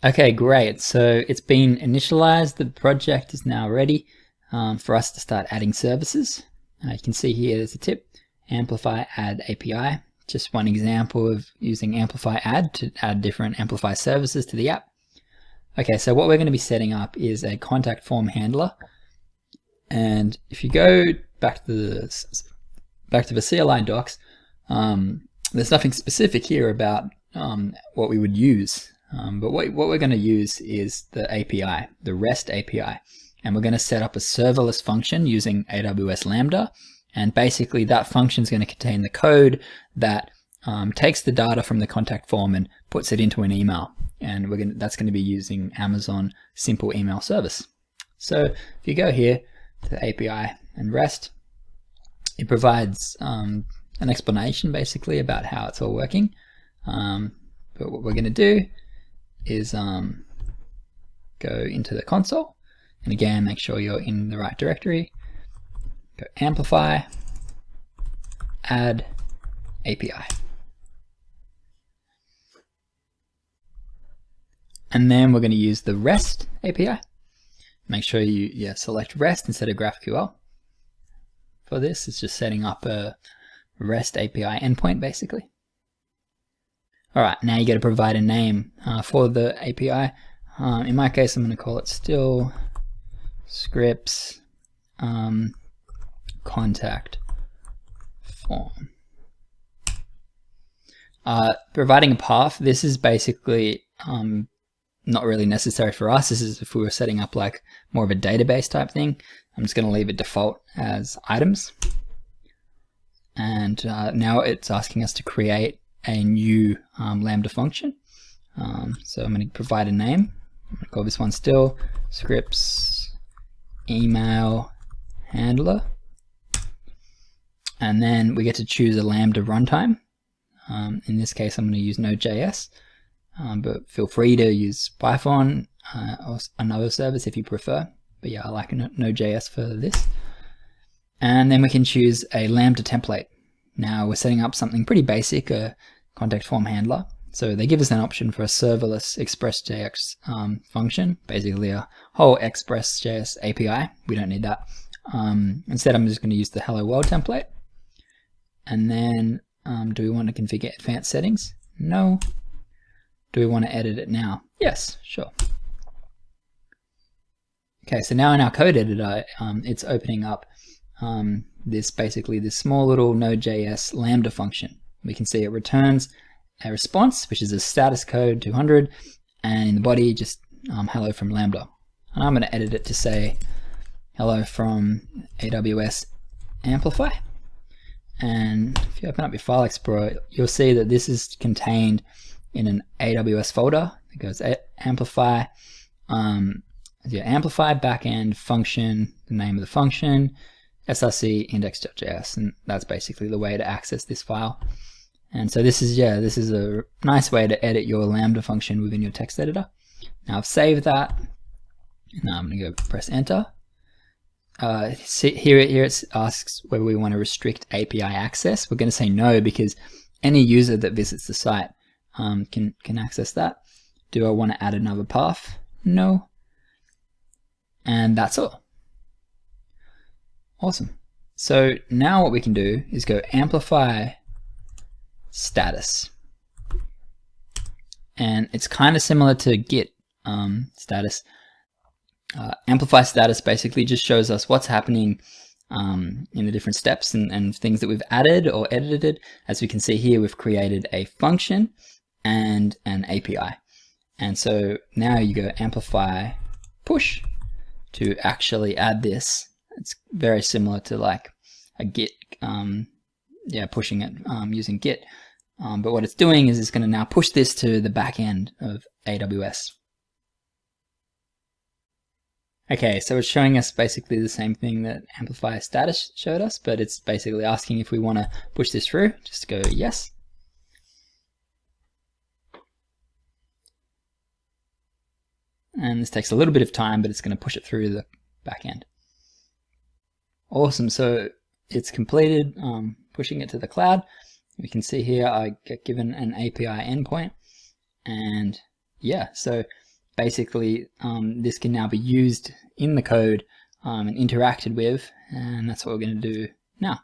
Okay, great. So it's been initialized. The project is now ready for us to start adding services. You can see here there's a tip, Amplify Add API. Just one example of using Amplify Add to add different Amplify services to the app. Okay, so what we're going to be setting up is a contact form handler. And if you go back to the CLI docs, there's nothing specific here about what we would use. But what we're going to use is the API, the REST API. And we're going to set up a serverless function using AWS Lambda. And basically that function is going to contain the code that takes the data from the contact form and puts it into an email. And that's going to be using Amazon Simple Email Service. So if you go here to API and REST, it provides an explanation basically about how it's all working. But what we're going to do is go into the console, and again make sure you're in the right directory. Go Amplify, Add API, and then we're going to use the REST API. Make sure you select REST instead of GraphQL. For this, it's just setting up a REST API endpoint basically. Alright, now you got to provide a name for the API. In my case, I'm going to call it still scripts contact form. Providing a path, this is basically not really necessary for us. This is if we were setting up like more of a database type thing. I'm just going to leave it default as items. And now it's asking us to create a new Lambda function. So I'm going to provide a name. I'm going to call this one still scripts email handler. And then we get to choose a Lambda runtime. In this case, I'm going to use Node.js, but feel free to use Python or another service if you prefer. But yeah, I like Node.js for this. And then we can choose a Lambda template. Now we're setting up something pretty basic, a contact form handler. So they give us an option for a serverless Express.js function, basically a whole Express.js API. We don't need that. Instead, I'm just going to use the Hello World template. And then, do we want to configure advanced settings? No. Do we want to edit it now? Yes, sure. Okay, so now in our code editor, it's opening up this small little Node.js Lambda function. We can see it returns a response, which is a status code 200, and in the body, just hello from Lambda. And I'm going to edit it to say hello from AWS Amplify. And if you open up your file explorer, you'll see that this is contained in an AWS folder. It goes Amplify, Amplify backend function, the name of the function, src index.js, and that's basically the way to access this file. And so this is a nice way to edit your Lambda function within your text editor. Now I've saved that. Now I'm going to go press enter. Here it asks whether we want to restrict API access. We're going to say no, because any user that visits the site can access that. Do I want to add another path? No. And that's all. Awesome. So now what we can do is go amplify status. And it's kind of similar to Git status. Amplify status basically just shows us what's happening in the different steps and things that we've added or edited. As we can see here, we've created a function and an API. And so now you go amplify push to actually add this. It's very similar to like a Git, pushing it using Git. But what it's doing is it's going to now push this to the back end of AWS. Okay, so it's showing us basically the same thing that Amplify status showed us, but it's basically asking if we want to push this through. Just go yes. And this takes a little bit of time, but it's going to push it through the back end. Awesome, so it's completed pushing it to the cloud. We can see here I get given an API endpoint, and yeah, so basically this can now be used in the code and interacted with, and that's what we're going to do now.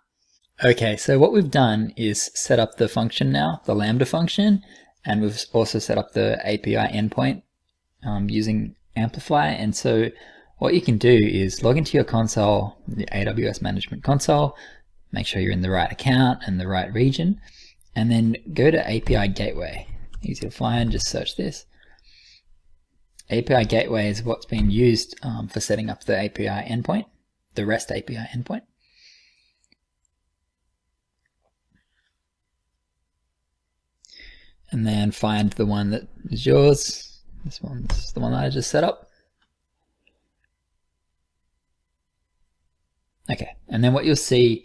Okay, so what we've done is set up the function now, the Lambda function, and we've also set up the API endpoint using Amplify. And so what you can do is log into your console, the AWS Management Console, make sure you're in the right account and the right region, and then go to API Gateway. Easy to find, just search this. API Gateway is what's being used for setting up the API endpoint, the REST API endpoint. And then find the one that is yours. This one's the one that I just set up. Okay, and then what you'll see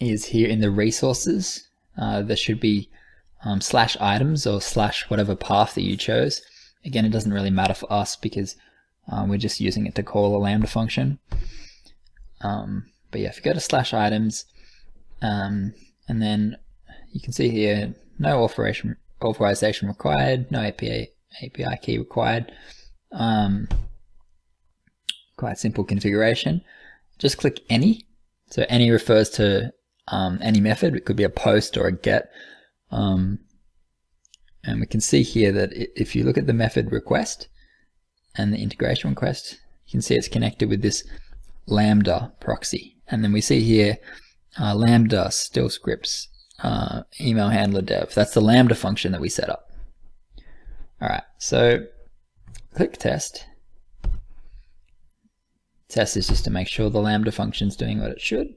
is here in the resources, there should be /items or / whatever path that you chose. Again, it doesn't really matter for us because we're just using it to call a Lambda function. But yeah, if you go to /items, and then you can see here, no authorization required, no API key required. Quite simple configuration. Just click any. So any refers to any method. It could be a post or a get. And we can see here that if you look at the method request and the integration request, you can see it's connected with this Lambda proxy. And then we see here Lambda still scripts email handler dev. That's the Lambda function that we set up. All right, so click test. Test is just to make sure the Lambda function is doing what it should.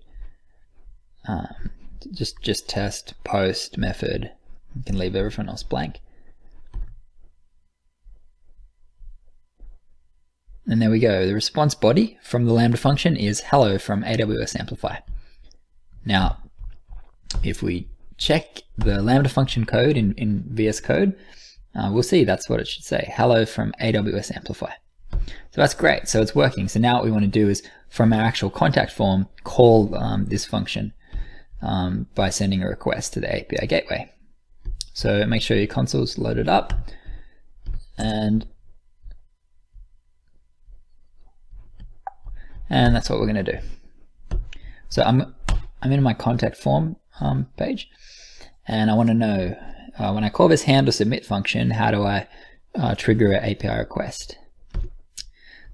Just test post method. You can leave everything else blank. And there we go. The response body from the Lambda function is hello from AWS Amplify. Now, if we check the Lambda function code in VS Code, we'll see that's what it should say. Hello from AWS Amplify. So that's great. So it's working. So now what we want to do is from our actual contact form, call this function by sending a request to the API gateway. So make sure your console's loaded up, and that's what we're going to do. So I'm in my contact form page, and I want to know when I call this handle submit function, how do I trigger an API request?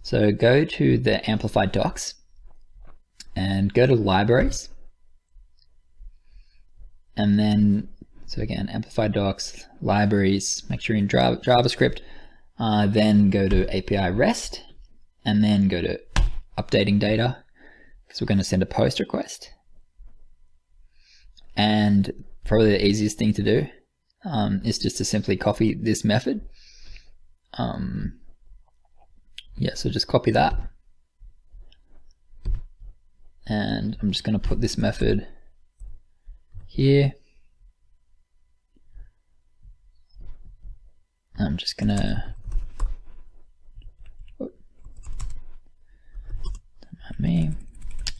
So go to the Amplify docs and go to libraries, and then so again, Amplify docs, libraries, make sure you're in JavaScript, then go to API REST, and then go to updating data, because we're going to send a post request. And probably the easiest thing to do is just to simply copy this method. Yeah, so just copy that. And I'm just going to put this method here. I'm just gonna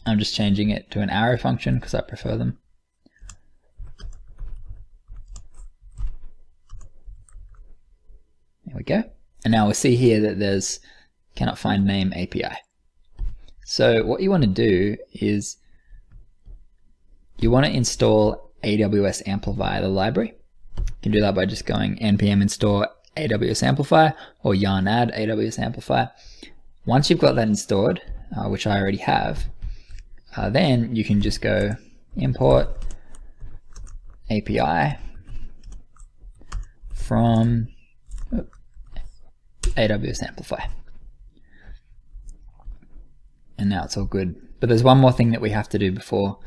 I'm just changing it to an arrow function because I prefer them. There we go. And now we'll see here that there's cannot find name API. So what you want to do is you want to install AWS Amplify, the library. You can do that by just going npm install AWS Amplify or yarn add AWS Amplify. Once you've got that installed, which I already have, then you can just go import API from AWS Amplify. And now it's all good. But there's one more thing that we have to do before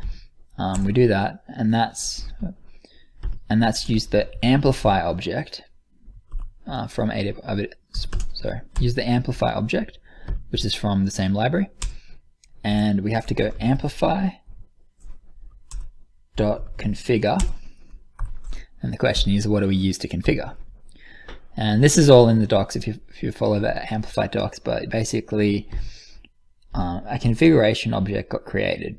we do that, and that's use the Amplify object from AWS. Sorry, use the Amplify object, which is from the same library, and we have to go amplify.configure, and the question is, what do we use to configure? And this is all in the docs if you follow the Amplify docs, but basically a configuration object got created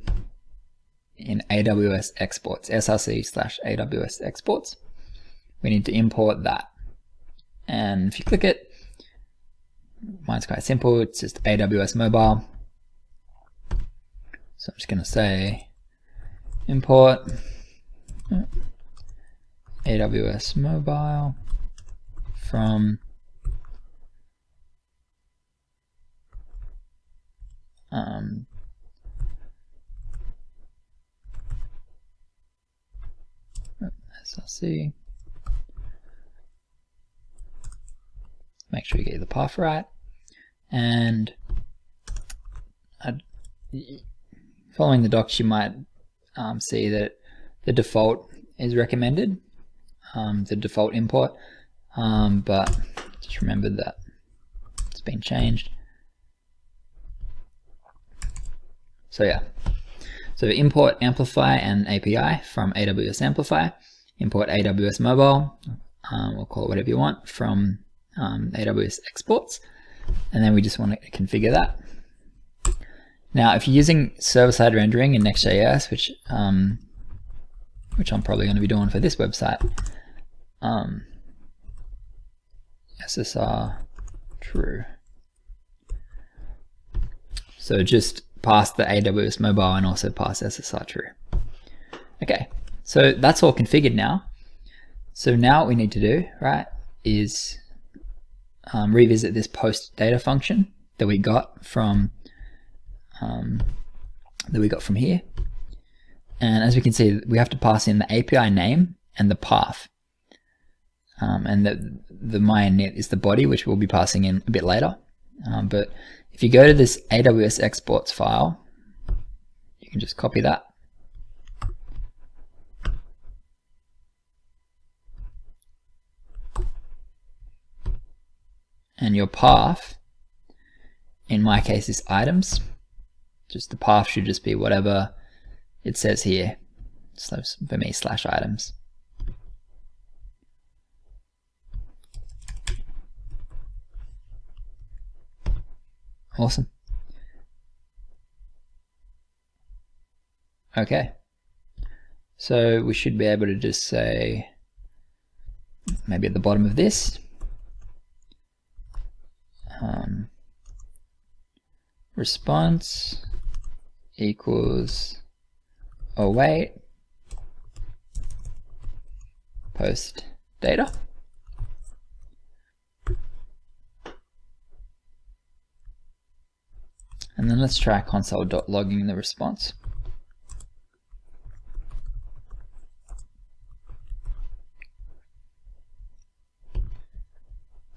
in AWS exports, src/AWS exports. We need to import that. And if you click it, mine's quite simple. It's just AWS mobile. So I'm just going to say import AWS mobile from SRC. Make sure you get the path right, and following the docs, you might see that the default is recommended, the default import, but just remember that it's been changed. So yeah, so import Amplify and API from AWS Amplify, import AWS Mobile, we'll call it whatever you want, from AWS Exports, and then we just want to configure that. Now, if you're using server-side rendering in Next.js, which I'm probably going to be doing for this website, SSR true. So just pass the AWS mobile and also pass SSR true. Okay, so that's all configured now. So now what we need to do, right, is revisit this post data function that we got from here. And as we can see, we have to pass in the API name and the path. And the my init is the body, which we'll be passing in a bit later. But if you go to this AWS exports file, you can just copy that. And your path, in my case, is items. Just the path should just be whatever it says here. So for me, /items. Awesome. Okay. So we should be able to just say, maybe at the bottom of this, response equals await post data. And then let's try console.logging the response.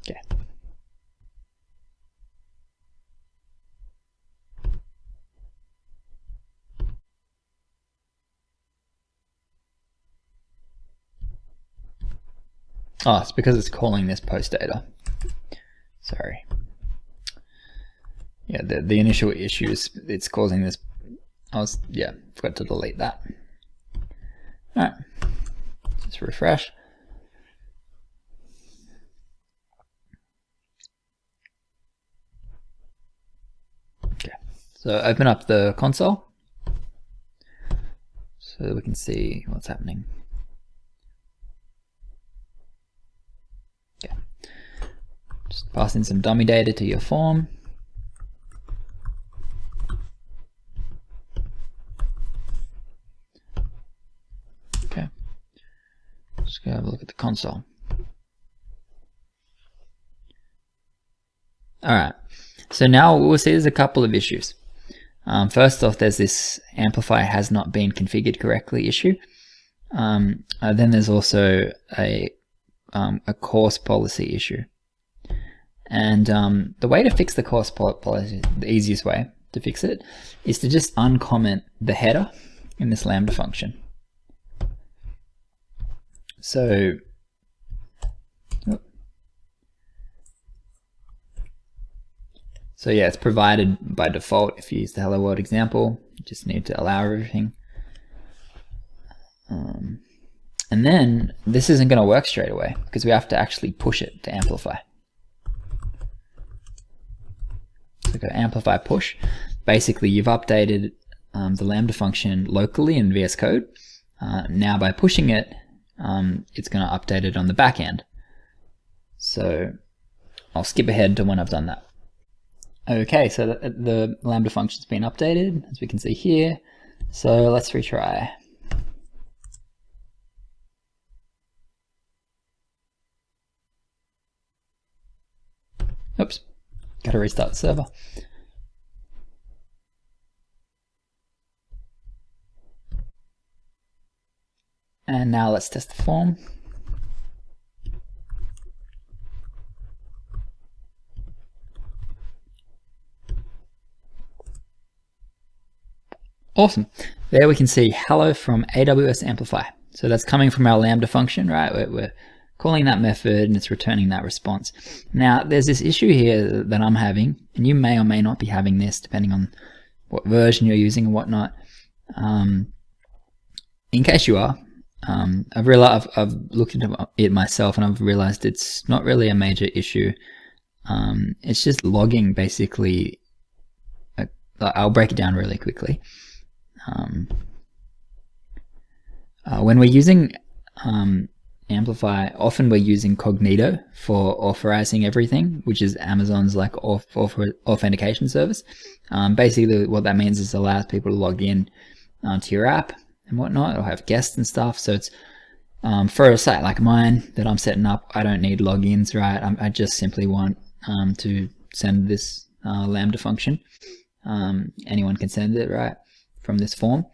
Okay. Oh, it's because it's calling this post data. Sorry. Yeah, the initial issue is it's causing this. Forgot to delete that. All right, just refresh. Okay, so open up the console so that we can see what's happening. Okay, just pass in some dummy data to your form. Let's go have a look at the console. Alright, so now we'll see there's a couple of issues. First off, there's this Amplify has not been configured correctly issue. Then there's also a course policy issue. And the way to fix the course policy, the easiest way to fix it, is to just uncomment the header in this Lambda function. So yeah, it's provided by default. If you use the hello world example, you just need to allow everything. And then this isn't going to work straight away because we have to actually push it to Amplify. So go Amplify push. Basically, you've updated the Lambda function locally in VS Code. Now by pushing it, it's going to update it on the back end. So I'll skip ahead to when I've done that. Okay, so the Lambda function's been updated, as we can see here. So let's retry. Oops, got to restart the server. And now let's test the form. Awesome. There we can see hello from AWS Amplify. So that's coming from our Lambda function, right? We're calling that method and it's returning that response. Now there's this issue here that I'm having, and you may or may not be having this depending on what version you're using and whatnot. In case you are, I've looked into it myself and I've realized it's not really a major issue. It's just logging basically. I'll break it down really quickly. When we're using Amplify, often we're using Cognito for authorizing everything, which is Amazon's like authentication service. Basically what that means is it allows people to log in to your app and whatnot, or have guests and stuff. So it's for a site like mine that I'm setting up, I don't need logins, right? I just simply want to send this Lambda function. Anyone can send it, right, from this form.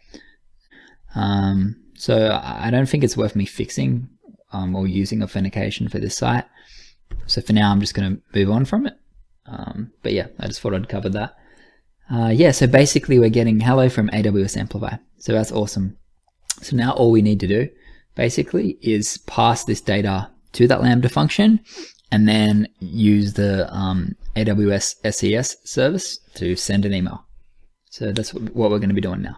So I don't think it's worth me fixing or using authentication for this site. So for now, I'm just going to move on from it. But yeah, I just thought I'd cover that. Yeah, so basically we're getting hello from AWS Amplify. So that's awesome. So now all we need to do basically is pass this data to that Lambda function and then use the AWS SES service to send an email. So that's what we're going to be doing now.